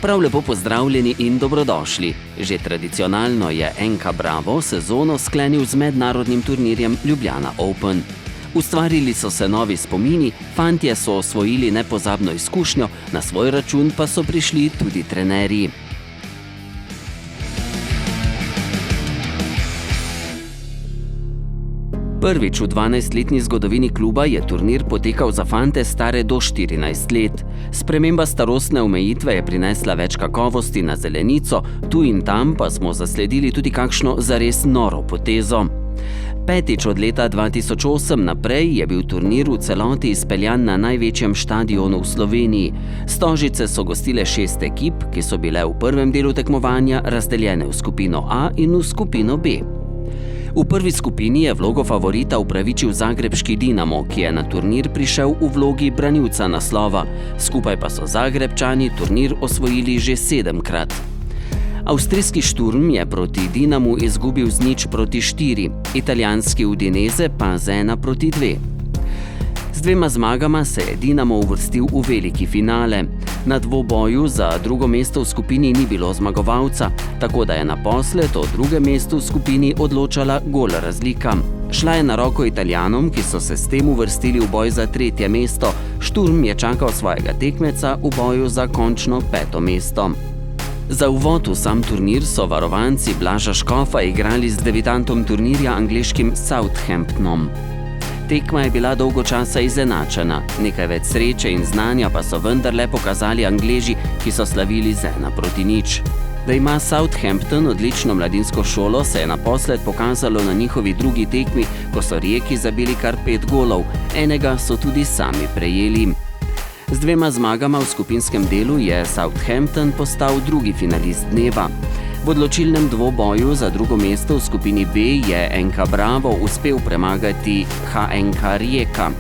Prav lepo pozdravljeni in dobrodošli. Že tradicionalno je NK Bravo sezono sklenil z mednarodnim turnirjem Ljubljana Open. Ustvarili so se novi spomini, fantje so osvojili nepozabno izkušnjo, na svoj račun pa so prišli tudi trenerji. Prvič v 12-letni zgodovini kluba je turnir potekal za fante stare do 14 let. Sprememba starostne omejitve je prinesla več kakovosti na zelenico, tu in tam pa smo zasledili tudi kakšno zares noro potezo. Petič od leta 2008 naprej je bil turnir v celoti izpeljan na največjem štadionu v Sloveniji. Stožice so gostile 6 ekip, ki so bile v prvem delu tekmovanja razdeljene v skupino A in v skupino B. V prvi skupini je vlogo favorita upravičil zagrebški Dinamo, ki je na turnir prišel v vlogi branilca naslova. Skupaj pa so Zagrebčani turnir osvojili že 7-krat. Avstrijski Šturm je proti Dinamu izgubil z 0-4, italijanski Udinese pa z 1-2. Z 2 zmagama se je Dinamo uvrstil v veliki finale. Na dvoboju za drugo mesto v skupini ni bilo zmagovalca, tako da je naposled o drugem mestu v skupini odločala gol razlika. Šla je na roko Italijanom, ki so se s tem uvrstili v boj za 3. mesto. Šturm je čakal svojega tekmeca v boju za končno 5. mesto. Za uvod v sam turnir so varovanci Blaža Škofa igrali z debitantom turnirja angleškim Southamptonom. Tekma je bila dolgo časa izenačena, nekaj več sreče in znanja pa so vendarle pokazali Angleži, ki so slavili z 1-0. Da ima Southampton odlično mladinsko šolo, se je naposled pokazalo na njihovi drugi tekmi, ko so Rijeki zabili kar 5 golov, enega so tudi sami prejeli. Z 2 zmagama v skupinskem delu je Southampton postal drugi finalist dneva. V odločilnem dvoboju za drugo mesto v skupini B je NK Bravo uspel premagati HNK Rijeka.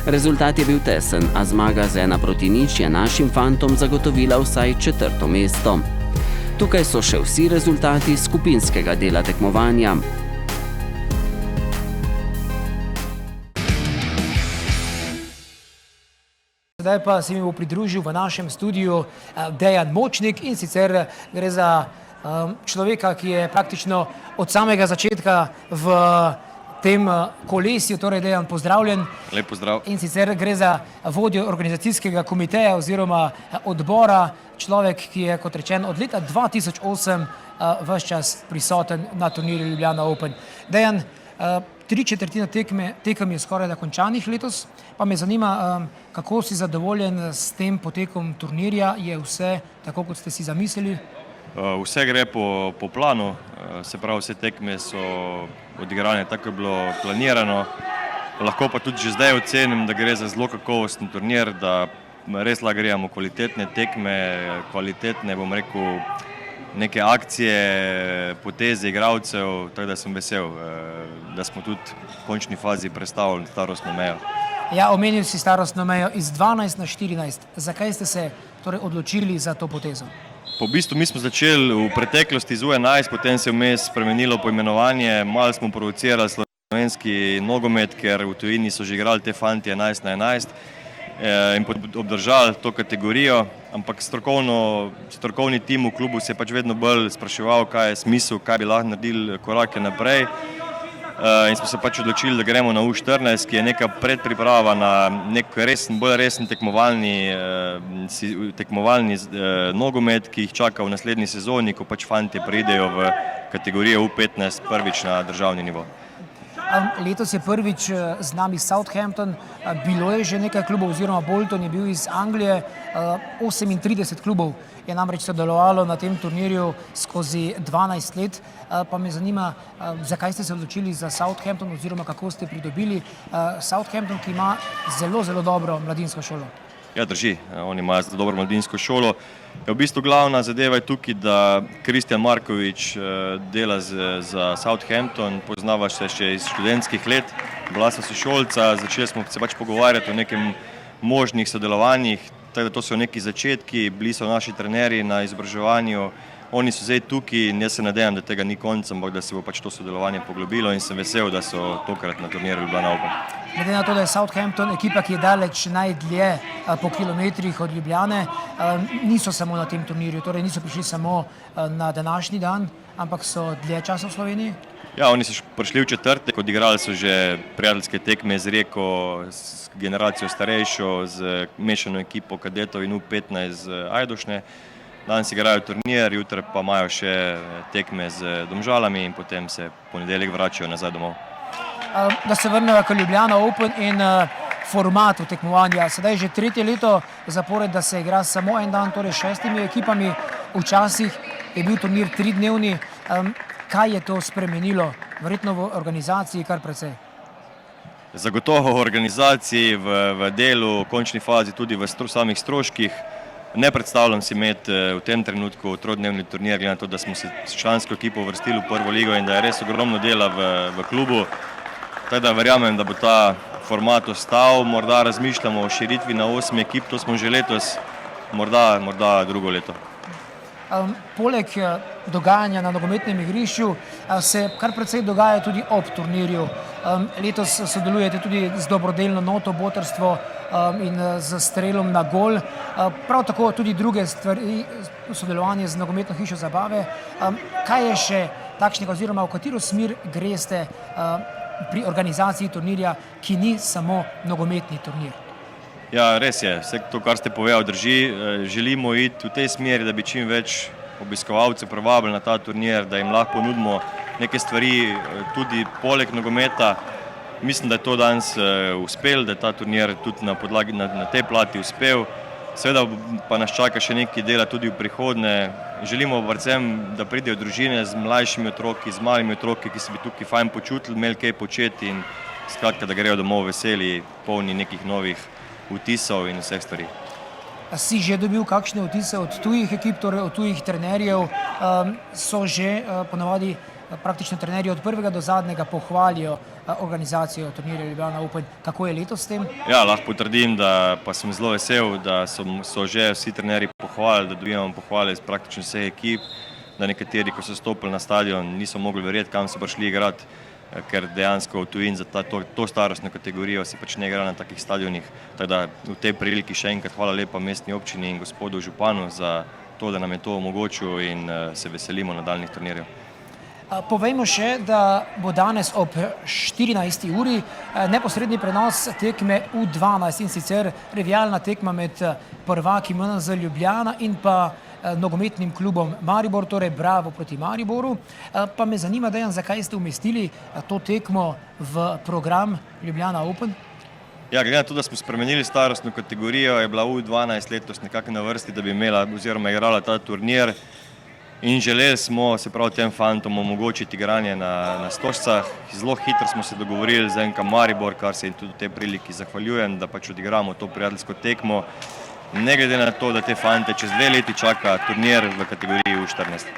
Rezultat je bil tesen, a zmaga z 1-0 je našim fantom zagotovila vsaj 4. mesto. Tukaj so še vsi rezultati skupinskega dela tekmovanja. Zdaj pa se mi bo pridružil v našem studiu Dejan Močnik, in sicer gre za človeka, ki je praktično od samega začetka v tem kolesju. Torej, Dejan, pozdravljen. Lep pozdrav. In sicer gre za vodjo organizacijskega komiteja oziroma odbora, človek, ki je, kot rečeno, od leta 2008 ves čas prisoten na turnirju Ljubljana Open. Dejan, 3/4 tekem je skoraj da končanih letos, pa me zanima, kako si zadovoljen s tem potekom turnirja. Je vse tako, kot ste si zamislili? Vse gre po planu, se pravi, vse tekme so odigrane tako, je bilo planirano. Lahko pa tudi že zdaj ocenim, da gre za zelo kakovosten turnir, da res lahko gremo kvalitetne tekme, kvalitetne, bom rekel, neke akcije, poteze igralcev, tako da sem vesel, da smo tudi v končni fazi prestavili starostno mejo. Ja, omenil si starostno mejo iz 12 na 14. Zakaj ste se torej odločili za to potezo? Po bistvu mi smo začeli v preteklosti z U11, potem se je vmes spremenilo poimenovanje, malo smo provocirali slovenski nogomet, ker v tujini so že igrali te fanti 11 na 11 in obdržali to kategorijo, ampak strokovni tim v klubu se je pač vedno bolj spraševal, kaj je smisel, kaj bi lahko naredili korake naprej. In smo se pač odločili, da gremo na U14, ki je neka predpriprava na nek bolj resen tekmovalni nogomet, ki jih čaka v naslednji sezoni, ko pač fantje pridejo v kategorijo U15 prvič na državni nivo. Letos je prvič z nami Southampton, bilo je že nekaj klubov, oziroma Bolton je bil iz Anglije, 38 klubov je namreč sodelovalo na tem turnirju skozi 12 let. Pa me zanima, zakaj ste se odločili za Southampton oziroma kako ste pridobili Southampton, ki ima zelo, zelo dobro mladinsko šolo. Ja, drži, oni imajo zelo dobro mladinsko šolo. V bistvu glavna zadeva je tukaj, da Kristjan Markovič dela za Southampton, poznava se še iz študentskih let, bila sva sošolca, začeli smo se pač pogovarjati o nekem možnih sodelovanjih, tako da to so neki začetki, bili so naši trenerji na izobraževanju Oni so zdaj tukaj in jaz se nadejam, da tega ni konec, ampak da se bo pač to sodelovanje poglobilo in sem vesel, da so tokrat na turnirju Ljubljana Open. Glede na to, da je Southampton ekipa, ki je daleč najdlje po kilometrih od Ljubljane, niso samo na tem turnirju, torej niso prišli samo na današnji dan, ampak so dlje časa v Sloveniji. Ja, oni so prišli v četrtek, odigrali so že prijateljske tekme z Rijeko, s generacijo starejšo, z mešano ekipo kadetov in U15 z Ajdovšne. Danes igrajo turnir, jutri pa imajo še tekme z Domžalami in potem se ponedeljek vračajo nazaj domov. Da se vrnejo k Ljubljana Open in formatu tekmovanja. Sedaj že tretje leto zapored, da se igra samo en dan, torej 6 ekipami. Včasih je bil turnir 3-dnevni. Kaj je to spremenilo? Verjetno v organizaciji kar precej. Zagotovo v organizaciji, v delu, v končni fazi, tudi v samih stroških. Ne predstavljam si imeti v tem trenutku trodnevni turnir, glede na to, da smo se s člansko ekipo uvrstili v prvo ligo in da je res ogromno dela v klubu. Tako da verjamem, da bo ta format ostal. Morda razmišljamo o širitvi na 8 ekip, to smo že letos, morda drugo leto. Poleg dogajanja na nogometnem igrišču se kar precej dogaja tudi ob turnirju. Letos sodelujete tudi z dobrodelno noto botrstvo in z strelom na gol. Prav tako tudi druge stvari, sodelovanje z nogometno hišo zabave. Kaj je še takšnega oziroma v katero smer greste pri organizaciji turnirja, ki ni samo nogometni turnir? Ja, res je. Vse to, kar ste povedali, drži. Želimo iti v tej smeri, da bi čim več obiskovalcev privabili na ta turnir, da jim lahko ponudimo neke stvari tudi poleg nogometa. Mislim, da je to danes uspel, da je ta turnir tudi na tej plati uspel. Seveda pa nas čaka še nekaj dela tudi v prihodnje. Želimo predvsem, da pridejo družine z mlajšimi otroki, z malimi otroki, ki se bi tukaj fajn počutili, imeli kaj početi in skratka, da grejo domov veseli, polni nekih novih vtisov in vseh stvari. Si že dobil kakšne vtise od tujih ekip, torej od tujih trenerjev? So že ponavadi praktično trenerji od prvega do zadnjega pohvalijo organizacijo turnirja Ljubljana Open. Kako je letos s tem? Ja, lahko potrdim, da pa sem zelo vesel, da so že vsi trenerji pohvalili, da dobivamo pohvale iz praktično vseh ekip, da nekateri, ko so stopili na stadion, niso mogli verjeti, kam so prišli igrati, ker dejansko v tujini za to starostno kategorijo se pač ne igra na takih stadionih. Tako da v tej priliki še enkrat hvala lepa mestni občini in gospodu županu za to, da nam je to omogočil in se veselimo nadaljnjih turnirjev. Povejmo še, da bo danes ob 14. uri neposredni prenos tekme U12 in sicer revijalna tekma med prvaki MNZ Ljubljana in pa nogometnim klubom Maribor, torej Bravo proti Mariboru. Pa me zanima, Dejan, zakaj ste umestili to tekmo v program Ljubljana Open? Ja, glede na to, da smo spremenili starostno kategorijo, je bila U12 letos nekako na vrsti, da bi imela oziroma igrala ta turnir. In želeli smo, se pravi, tem fantom omogočiti igranje na stožcah. Zelo hitro smo se dogovorili z NK Maribor, kar se jim tudi v tej priliki zahvaljujem, da pač odigramo to prijateljsko tekmo. Ne glede na to, da te fante čez 2 leti čaka turnir v kategoriji U14.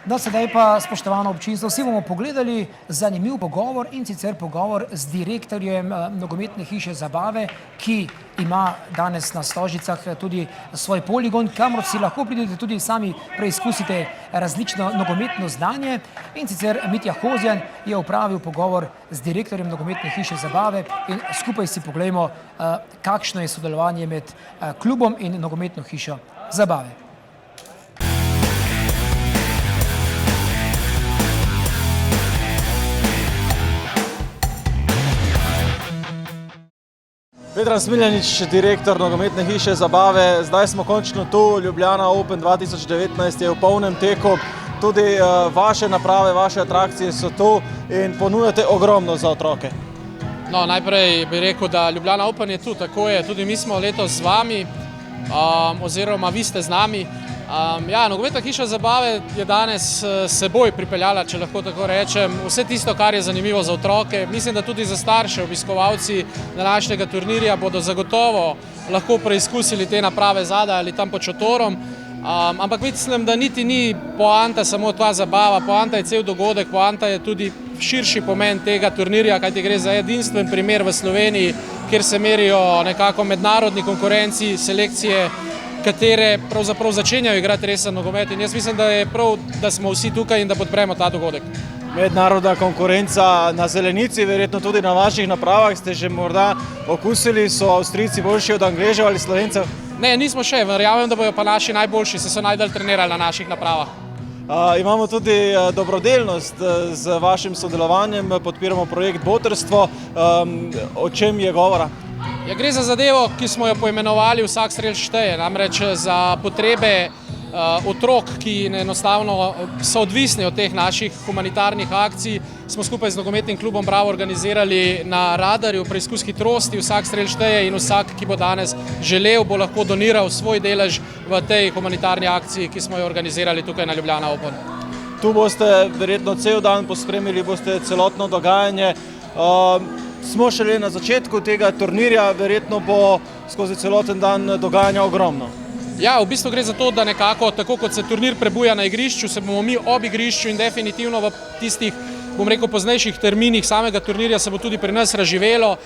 No, sedaj pa, spoštovano občinstvo, vsi bomo pogledali zanimiv pogovor in sicer pogovor z direktorjem nogometne hiše zabave, ki ima danes na Stožicah tudi svoj poligon, kamor si lahko pridete tudi sami preizkusite različno nogometno znanje. In sicer Mitja Hozjan je opravil pogovor z direktorjem nogometne hiše zabave in skupaj si poglejmo, kakšno je sodelovanje med klubom in nogometno hišo zabave. Petran Smiljanić, direktor nogometne hiše zabave. Zdaj smo končno tu, Ljubljana Open 2019 je v polnem teku. Tudi vaše naprave, vaše atrakcije so tu in ponujate ogromno za otroke. No, najprej bi rekel, da Ljubljana Open je tu, tako je. Tudi mi smo letos z vami, oziroma vi ste z nami. Ja, nogometna hiša zabave je danes seboj pripeljala, če lahko tako rečem, vse tisto, kar je zanimivo za otroke. Mislim, da tudi za starše obiskovalci današnjega turnirja bodo zagotovo lahko preizkusili te naprave zadaj ali tam pod šotorom. Ampak mislim, da niti ni poanta samo ta zabava, poanta je cel dogodek, poanta je tudi širši pomen tega turnirja, kajti gre za edinstven primer v Sloveniji, kjer se merijo nekako mednarodni konkurenci, selekcije katere pravzaprav začenjajo igrati resen nogomet in jaz mislim, da je prav, da smo vsi tukaj in da podpremo ta dogodek. Mednarodna konkurenca na zelenici, verjetno tudi na vaših napravah, ste že morda okusili, so Avstrijci boljši od Angležev ali Slovencev? Ne, nismo še, verjamem, da bojo pa naši najboljši, se so najdalj trenirali na naših napravah. Imamo tudi dobrodelnost z vašim sodelovanjem, podpiramo projekt Botrstvo. O čem je govora? Ja, gre za zadevo, ki smo jo poimenovali Vsak strel šteje, namreč za potrebe otrok, ki enostavno so odvisni od teh naših humanitarnih akcij, smo skupaj z nogometnim klubom Bravo organizirali na Radarju preizkus hitrosti, vsak strel šteje in vsak, ki bo danes želel, bo lahko doniral svoj delež v tej humanitarni akciji, ki smo jo organizirali tukaj na Ljubljana Open. Tu boste verjetno cel dan pospremili, boste celotno dogajanje. Smo šele na začetku tega turnirja, verjetno bo skozi celoten dan dogajanja ogromno. Ja, v bistvu gre za to, da nekako, tako kot se turnir prebuja na igrišču, se bomo mi ob igrišču in definitivno v tistih, bom rekel, poznejših terminih samega turnirja se bo tudi pri nas razživelo.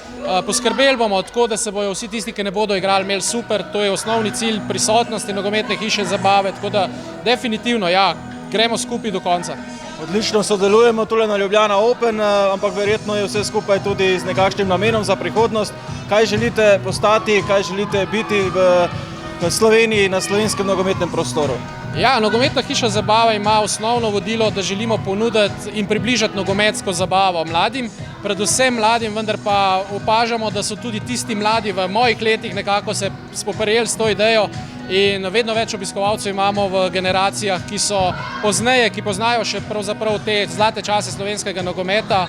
Poskrbeli bomo tako, da se bojo vsi tisti, ki ne bodo igrali, imeli super, to je osnovni cilj prisotnosti nogometne hiše zabave, tako da definitivno, ja, gremo skupaj do konca. Odlično sodelujemo tule na Ljubljana Open, ampak verjetno je vse skupaj tudi z nekakšnim namenom za prihodnost. Kaj želite postati, kaj želite biti v Sloveniji, na slovenskem nogometnem prostoru? Ja, nogometna hiša zabave ima osnovno vodilo, da želimo ponuditi in približati nogometsko zabavo mladim, predvsem mladim, vendar pa opažamo, da so tudi tisti mladi v mojih letih nekako se spoprijeli s to idejo in vedno več obiskovalcev imamo v generacijah, ki so pozneje, ki poznajo še pravzaprav te zlate čase slovenskega nogometa.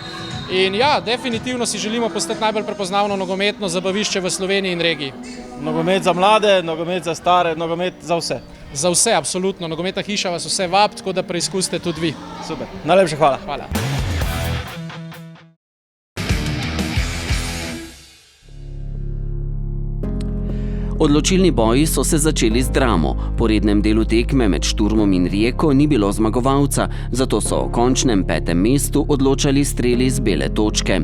In ja, definitivno si želimo postati najbolj prepoznavno nogometno zabavišče v Sloveniji in regiji. Nogomet za mlade, nogomet za stare, nogomet za vse. Za vse, absolutno. Nogometna hiša vas vse vabi, tako da preizkusite tudi vi. Super. Najlepša hvala. Hvala. Odločilni boji so se začeli z dramo. Po rednem delu tekme med Šturmom in Rijeko ni bilo zmagovalca, zato so o končnem 5. mestu odločali streli z bele točke.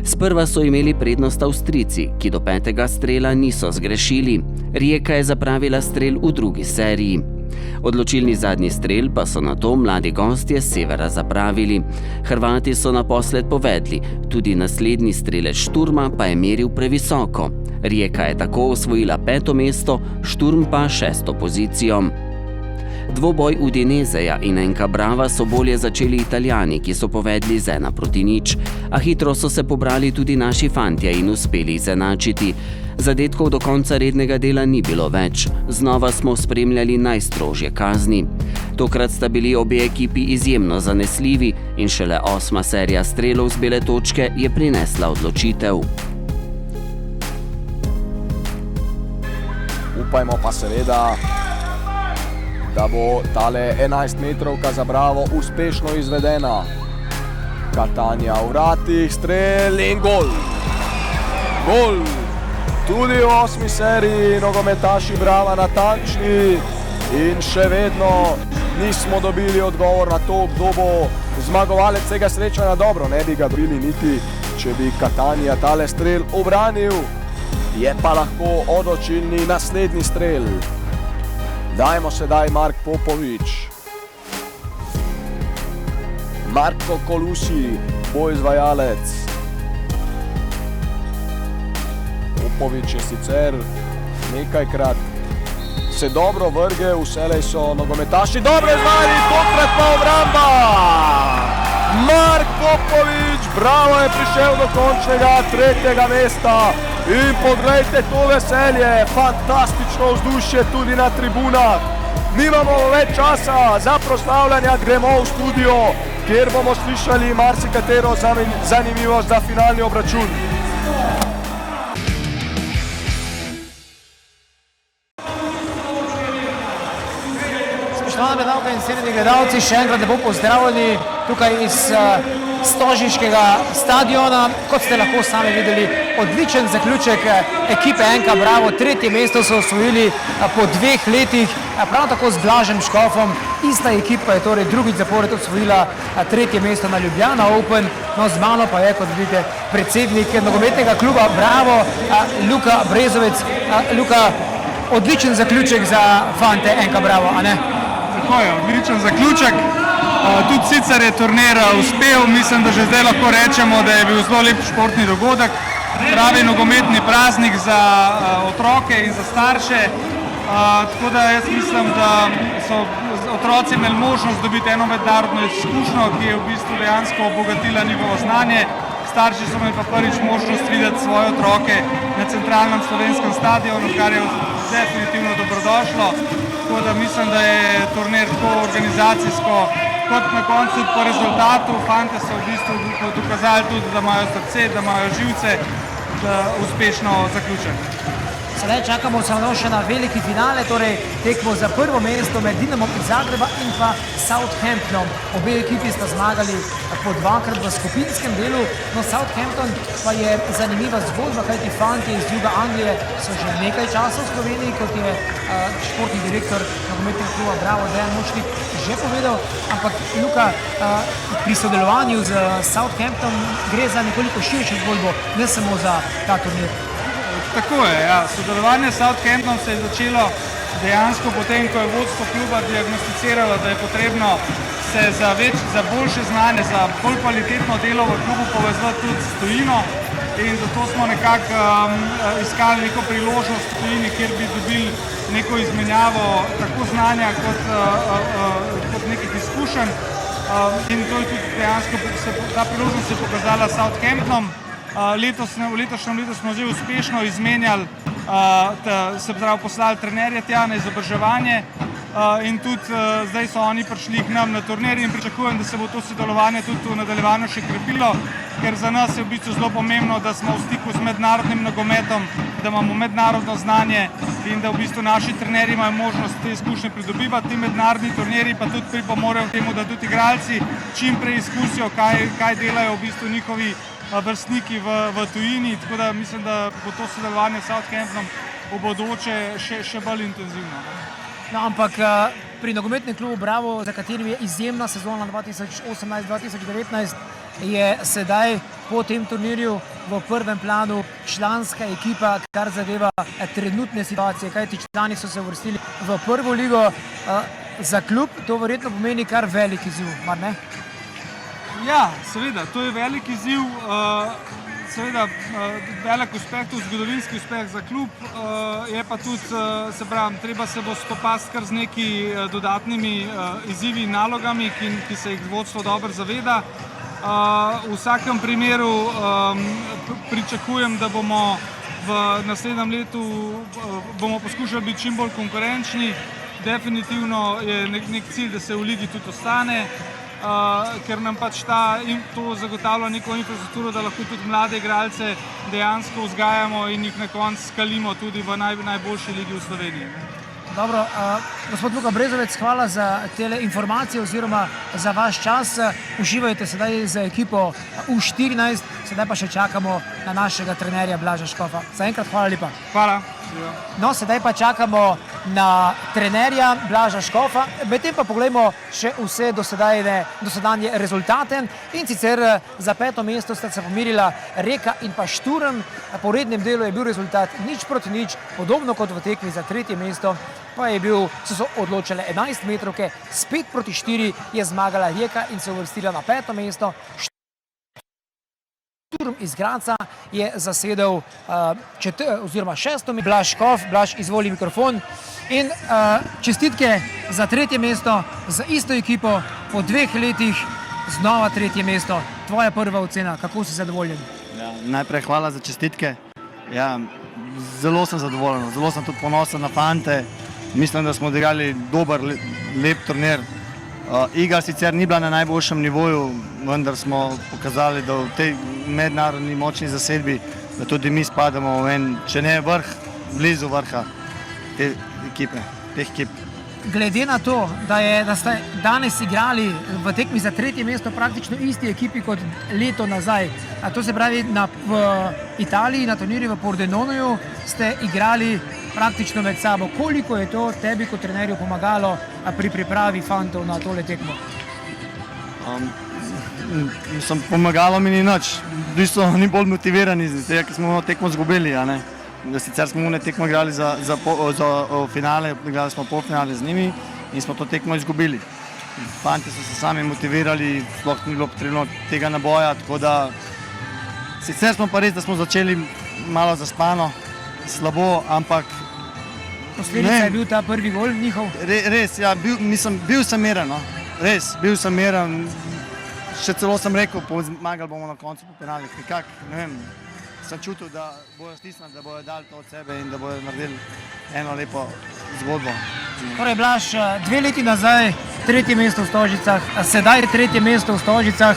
Sprva so imeli prednost Avstrijci, ki do 5. strela niso zgrešili. Rijeka je zapravila strel v drugi seriji. Odločilni zadnji strel pa so nato mladi gostje s severa zapravili. Hrvati so naposled povedli, tudi naslednji strelec Šturma pa je meril previsoko. Rijeka je tako osvojila 5. mesto, Šturm pa 6. pozicijo. Dvoboj Udineseja in NK Brava so bolje začeli Italijani, ki so povedli z 1-0, a hitro so se pobrali tudi naši fantje in uspeli izenačiti. Zadetkov do konca rednega dela ni bilo več, znova smo spremljali najstrožje kazni. Tokrat sta bili obe ekipi izjemno zanesljivi in šele 8. serija strelov z bele točke je prinesla odločitev. Upajmo pa seveda, da bo tale 11 metrovka za Bravo uspešno izvedena. Catania v vratih, strel in gol! Gol! Tudi v 8. seriji nogometaši Brava natančni in še vedno nismo dobili odgovor na to, kdo bo zmagovalec tega srečanja. Dobro, ne bi ga bili niti, če bi Catania tale strel obranil. Je pa lahko odločilni naslednji strel. Dajmo sedaj Mark Popovič. Marko Kolusi bo izvajalec. Popovič je sicer nekajkrat se dobro vrge, vselej so nogometaši dobro izvajali, tokrat pa obramba! Mark Popovič, Bravo je prišel do končnega 3. mesta. In poglejte to veselje, fantastično vzdušje tudi na tribunah. Nimamo več časa za proslavljanja, gremo v studio, kjer bomo slišali marsikatero zanimivost za finalni obračun. Spoštovane gledalke in cenjeni gledalci, še enkrat lepo pozdravljeni tukaj iz stožiškega stadiona. Kot ste lahko sami videli, odličen zaključek ekipe NK Bravo. 3. mesto so osvojili po 2 letih, prav tako z Blažem Škofom. Ista ekipa je torej drugič zapored osvojila 3. mesto na Ljubljana Open. No, z mano pa je, kot vidite, predsednik nogometnega kluba Bravo, Luka Brezovec. Luka, odličen zaključek za fante, enka bravo, a ne? Tako je, odličen zaključek. Tudi sicer je turnir uspel, mislim, da že zdaj lahko rečemo, da je bil zelo lep športni dogodek, pravi nogometni praznik za otroke in za starše. Tako da jaz mislim, da so otroci imeli možnost dobiti eno mednarodno izkušnjo, ki je v bistvu dejansko obogatila njihovo znanje. Starši so imeli pa prvič možnost videti svoje otroke na centralnem slovenskem stadionu, kar je definitivno dobrodošlo. Tako da mislim, da je turnir tako organizacijsko kot na koncu po rezultatu. Fante so v bistvu dokazali tudi, da imajo srce, da imajo živce, da uspešno zaključek. Sedaj čakamo samo še na veliki finale, torej tekmo za prvo mesto med Dinamom iz Zagreba in pa Southamptonom. Obe ekipi sta zmagali po dvakrat v skupinskem delu, no Southampton pa je zanimiva zgodba, kajti fantje iz juga Anglije so že nekaj časa v Sloveniji, kot je športni direktor nogometnega kluba Bravo Dejan Močnik že povedal, ampak Luka, pri sodelovanju z Southamptonom gre za nekoliko širšo zgodbo, ne samo za ta turnir. Tako je, ja. Sodelovanje s Southamptonom se je začelo dejansko potem, ko je vodstvo kluba diagnosticiralo, da je potrebno se za boljše znanje, za bolj kvalitetno delo v klubu povezati tudi s tujino in zato smo nekako iskali neko priložnost v tujini, kjer bi dobili neko izmenjavo tako znanja kot nekih izkušenj in to je tudi dejansko, ta priložnost se je pokazala s Southamptonom. V letošnjem letu smo že uspešno izmenjali, se pravi poslali trenerje tja na izobraževanje in tudi zdaj so oni prišli k nam na turnir in pričakujem, da se bo to sodelovanje tudi v nadaljevanju še krepilo, ker za nas je v bistvu zelo pomembno, da smo v stiku z mednarodnim nogometom, da imamo mednarodno znanje in da v bistvu naši trenerji imajo možnost te izkušnje pridobivati. Ti mednarodni turniri pa tudi pripomorejo k temu, da tudi igralci čim prej izkusijo, kaj delajo v bistvu njihovi vrstniki v tujini, tako da mislim, da bo to sodelovanje s Southamptonom v bodoče še bolj intenzivno. No, ampak pri nogometnem klubu Bravo, za katerim je izjemna sezona 2018-2019, je sedaj po tem turnirju v prvem planu članska ekipa, kar zadeva trenutne situacije, kajti člani so se uvrstili v prvo ligo. Za klub to verjetno pomeni kar velik izziv, mar ne? Ja, seveda, to je velik izziv, seveda velik uspeh, tudi zgodovinski uspeh za klub, je pa tudi, se pravim, treba se bo spopasti kar z neki dodatnimi izzivi in nalogami, ki se jih vodstvo dobro zaveda. V vsakem primeru pričakujem, da bomo v naslednjem letu poskušali biti čim bolj konkurenčni. Definitivno je nek cilj, da se v ligi tudi ostane, ker nam pač to zagotavlja neko infrastrukturo, da lahko tudi mlade igralce dejansko vzgajamo in jih na koncu skalimo tudi v najboljši ligi v Sloveniji. Dobro, gospod Luka Brezovec, hvala za tele informacije oziroma za vaš čas. Uživajte sedaj z ekipo U14, sedaj pa še čakamo na našega trenerja Blaža Škofa. Zaenkrat hvala lepa. Hvala. No, sedaj pa čakamo na trenerja Blaža Škofa, medtem pa pogledamo še vse dosedanje rezultate in sicer za 5. mesto sta se pomirila Reka in pa Šturm. Po rednem delu je bil rezultat 0:0, podobno kot v tekmi za 3. mesto, pa so se odločile 11 metrovke, s 5:4 je zmagala Rijeka in se uvrstila na 5. mesto. Šturm iz Gradca je zasedel 6. mesto. Blaž Škof, Blaž, izvoli mikrofon. In čestitke za 3. mesto, za isto ekipo, po 2 letih znova 3. mesto. Tvoja prva ocena, kako si zadovoljen? Ja, najprej hvala za čestitke. Ja, zelo sem zadovoljen, zelo sem tudi ponosen na fante. Mislim, da smo odigrali dober, lep turnir. Igra sicer ni bila na najboljšem nivoju, vendar smo pokazali, da v tej mednarodni močni zasedbi, da tudi mi spadamo v en, če ne vrh, blizu vrha teh ekip. Glede na to, da ste danes igrali v tekmi za 3. mesto praktično isti ekipi kot leto nazaj, a to se pravi v Italiji, na turnirju v Pordenonuju ste igrali praktično med sabo. Koliko je to tebi kot trenerju pomagalo pri pripravi fantov na tole tekmo? Pomagalo mi ni nič. V bistvu ni bolj motivirani, ker smo tekmo izgubili. sicer smo une tekmo igrali za finale, igrali smo polfinale z njimi in smo to tekmo izgubili. Fanti so se sami motivirali, sploh ni bilo potrebno tega naboja, tako da sicer smo pa res, da smo začeli malo zaspano, slabo, ampak Posledica je bil ta prvi gol njihov? Res, ja, bil sem miren, no. Res, bil sem miren. Še celo sem rekel, zmagali bomo na koncu po penalih. Nekako, ne vem, sem čutil, da bojo stisnili, da bojo dali to od sebe in da bojo naredili eno lepo zgodbo. Torej, Blaž, 2 leti nazaj 3. mesto v Stožicah, sedaj 3. mesto v Stožicah.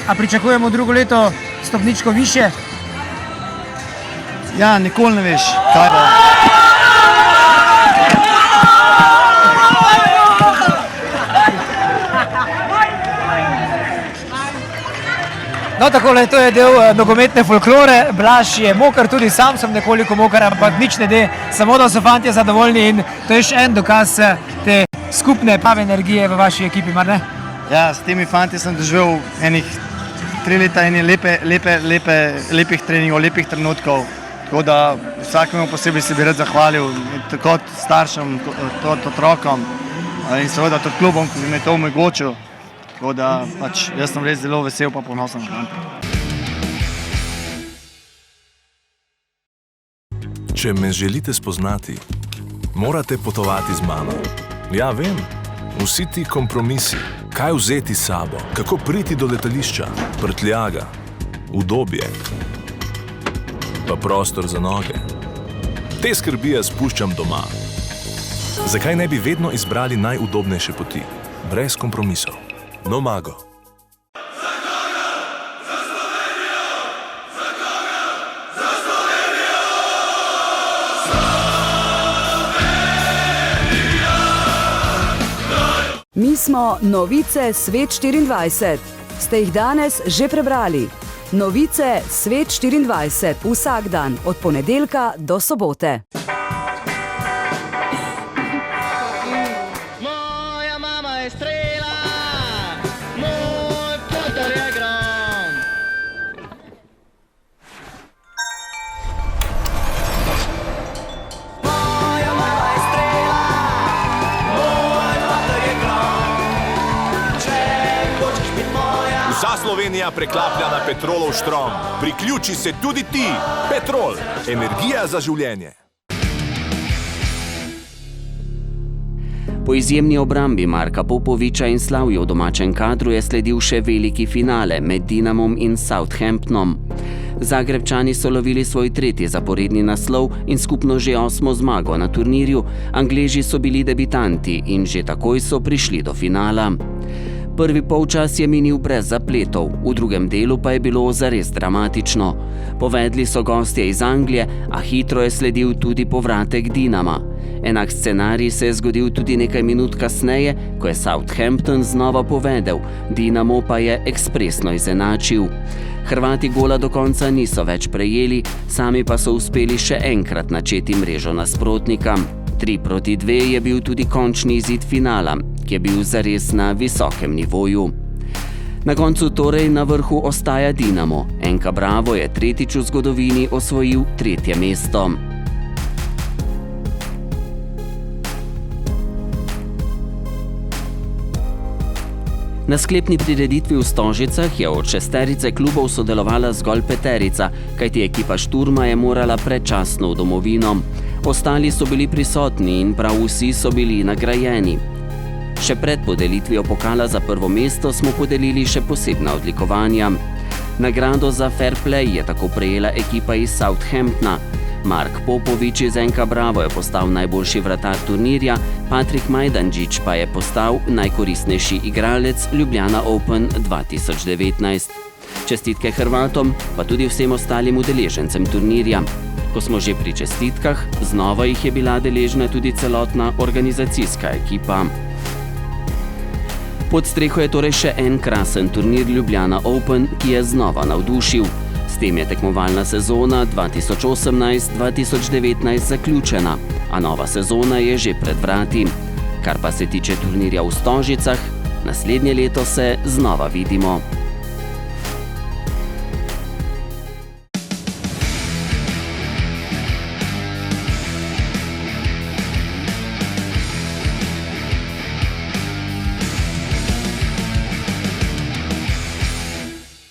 A pričakujemo drugo leto stopničko više? Ja, nikoli ne veš, kaj bo. No, takole, to je del nogometne folklore. Blaž je moker, tudi sam sem nekoliko moker, ampak nič ne de, samo da so fantje zadovoljni in to je še en dokaz te skupne prave energije v vaši ekipi, mar ne? Ja, s temi fantje sem doživel enih 3 leta lepih treningov, lepih trenutkov. Tako da vsakemu posebej se bi rad zahvalil, tako staršem, kot otrokom in seveda tudi klubom, ki mi je to omogočil. Tako da pač jaz sem res zelo vesel pa ponosen. Če me želite spoznati, morate potovati z mano. Ja, vem, vsi ti kompromisi, kaj vzeti s sabo, kako priti do letališča, prtljaga, udobje, pa prostor za noge. Te skrbi jaz spuščam doma. Zakaj ne bi vedno izbrali najudobnejše poti, brez kompromisov? Nomago. Mi smo novice Svet 24. Ste jih danes že prebrali? Novice Svet 24. Vsak dan od ponedeljka do sobote. Vsa Slovenija preklaplja na Petrolov štrom. Priključi se tudi ti. Petrol. Energija za življenje. Po izjemni obrambi Marka Popoviča in slavju v domačem kadru je sledil še veliki finale med Dinamom in Southamptonom. Zagrebčani so lovili svoj 3. zaporedni naslov in skupno že 8. zmago na turnirju. Angleži so bili debitanti in že takoj so prišli do finala. Prvi polčas je minil brez zapletov, v drugem delu pa je bilo zares dramatično. Povedli so gostje iz Anglije, a hitro je sledil tudi povratek Dinama. Enak scenarij se je zgodil tudi nekaj minut kasneje, ko je Southampton znova povedel, Dinamo pa je ekspresno izenačil. Hrvati gola do konca niso več prejeli, sami pa so uspeli še enkrat načeti mrežo nasprotnika. 3-2 je bil tudi končni izid finala, ki je bil zares na visokem nivoju. Na koncu torej na vrhu ostaja Dinamo. NK Bravo je 3. v zgodovini osvojil 3. mesto. Na sklepni prireditvi v Stožicah je od 6 klubov sodelovala zgolj 5, kajti ekipa Šturma je morala predčasno v domovino. Ostali so bili prisotni in prav vsi so bili nagrajeni. Še pred podelitvijo pokala za prvo mesto smo podelili še posebna odlikovanja. Nagrado za fair play je tako prejela ekipa iz Southamptona. Mark Popovič iz NK Bravo je postal najboljši vratar turnirja, Patrik Majdančič pa je postal najkoristnejši igralec Ljubljana Open 2019. Čestitke Hrvatom, pa tudi vsem ostalim udeležencem turnirja. Ko smo že pri čestitkah, znova jih je bila deležna tudi celotna organizacijska ekipa. Pod streho je torej še en krasen turnir Ljubljana Open, ki je znova navdušil. S tem je tekmovalna sezona 2018-2019 zaključena, a nova sezona je že pred vrati. Kar pa se tiče turnirja v Stožicah, naslednje leto se znova vidimo.